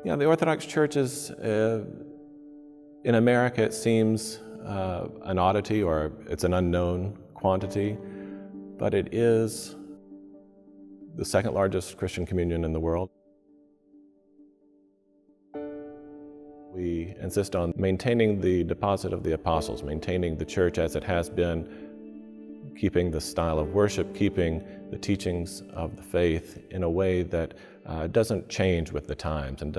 Yeah, the Orthodox Church is, in America, it seems an oddity, or it's an unknown quantity, but it is the second largest Christian communion in the world. We insist on maintaining the deposit of the apostles, maintaining the church as it has been, keeping the style of worship, keeping the teachings of the faith in a way that doesn't change with the times and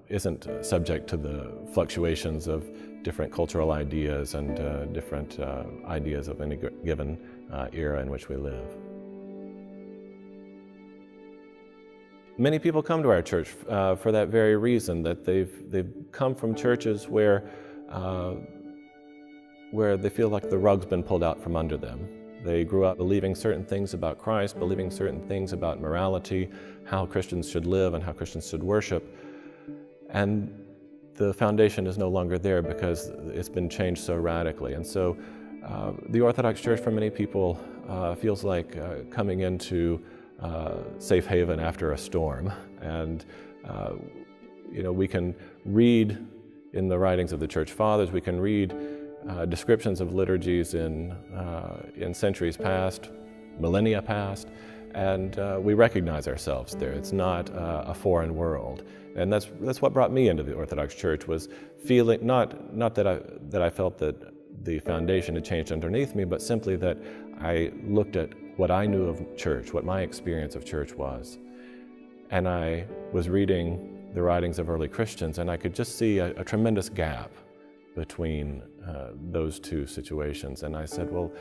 isn't subject to the fluctuations of different cultural ideas and different ideas of any given era in which we live. Many people come to our church for that very reason, that they've come from churches where they feel like the rug's been pulled out from under them. They grew up believing certain things about Christ, believing certain things about morality, how Christians should live and how Christians should worship. And the foundation is no longer there because it's been changed so radically. And so the Orthodox Church for many people feels like coming into safe haven after a storm. And we can read in the writings of the Church Fathers, we can read descriptions of liturgies in centuries past, millennia past, and we recognize ourselves there. It's not a foreign world. And that's what brought me into the Orthodox Church, was feeling, not that I felt that the foundation had changed underneath me, but simply that I looked at what I knew of church, what my experience of church was. And I was reading the writings of early Christians, and I could just see a tremendous gap between those two situations. And I said, well,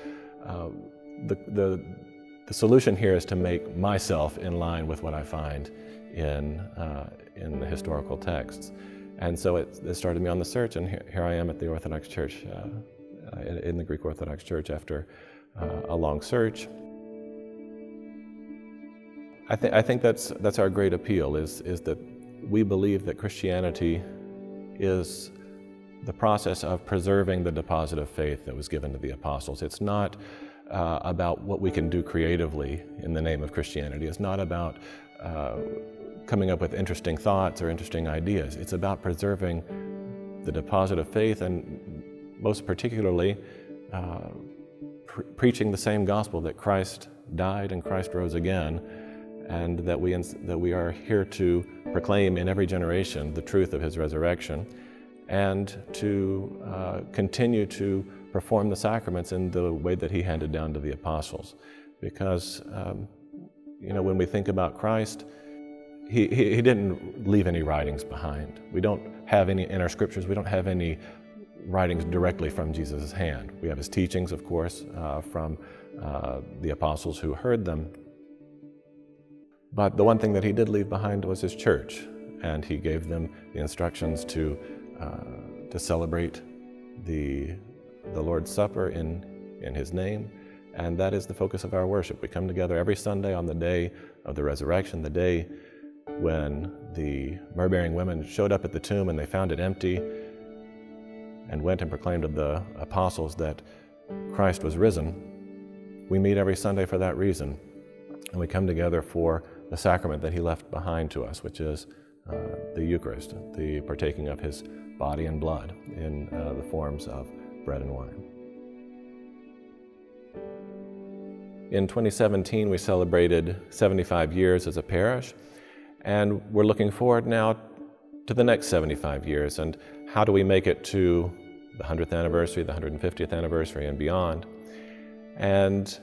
the solution here is to make myself in line with what I find in the historical texts. And so it started me on the search, and here I am at the Orthodox Church, in the Greek Orthodox Church after a long search. I think that's our great appeal, is that we believe that Christianity is the process of preserving the deposit of faith that was given to the apostles. It's not about what we can do creatively in the name of Christianity. It's not about coming up with interesting thoughts or interesting ideas. It's about preserving the deposit of faith, and most particularly preaching the same gospel, that Christ died and Christ rose again, and that we are here to proclaim in every generation the truth of his resurrection, and to continue to perform the sacraments in the way that he handed down to the apostles. Because when we think about Christ, he didn't leave any writings behind. We don't have any in our scriptures. We don't have any writings directly from Jesus' hand. We have his teachings, of course, from the apostles who heard them. But the one thing that he did leave behind was his church, and he gave them the instructions to celebrate the Lord's Supper in his name, and that is the focus of our worship. We come together every Sunday on the day of the resurrection, the day when the myrrh-bearing women showed up at the tomb and they found it empty, and went and proclaimed to the apostles that Christ was risen. We meet every Sunday for that reason, and we come together for the sacrament that he left behind to us, which is the Eucharist, the partaking of his body and blood in the forms of bread and wine. In 2017, we celebrated 75 years as a parish, and we're looking forward now to the next 75 years, and how do we make it to the 100th anniversary, the 150th anniversary, and beyond. And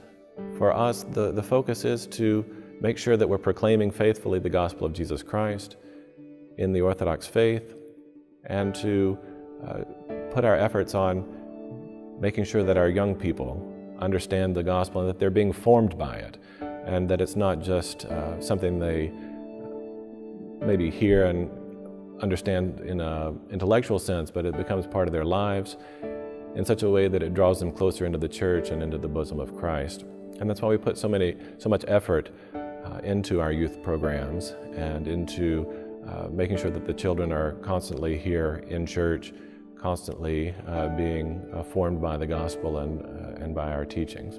for us, the focus is to make sure that we're proclaiming faithfully the gospel of Jesus Christ in the Orthodox faith, and to put our efforts on making sure that our young people understand the gospel and that they're being formed by it, and that it's not just something they maybe hear and understand in an intellectual sense, but it becomes part of their lives in such a way that it draws them closer into the church and into the bosom of Christ. And that's why we put so much effort into our youth programs and into making sure that the children are constantly here in church, constantly being formed by the gospel and by our teachings.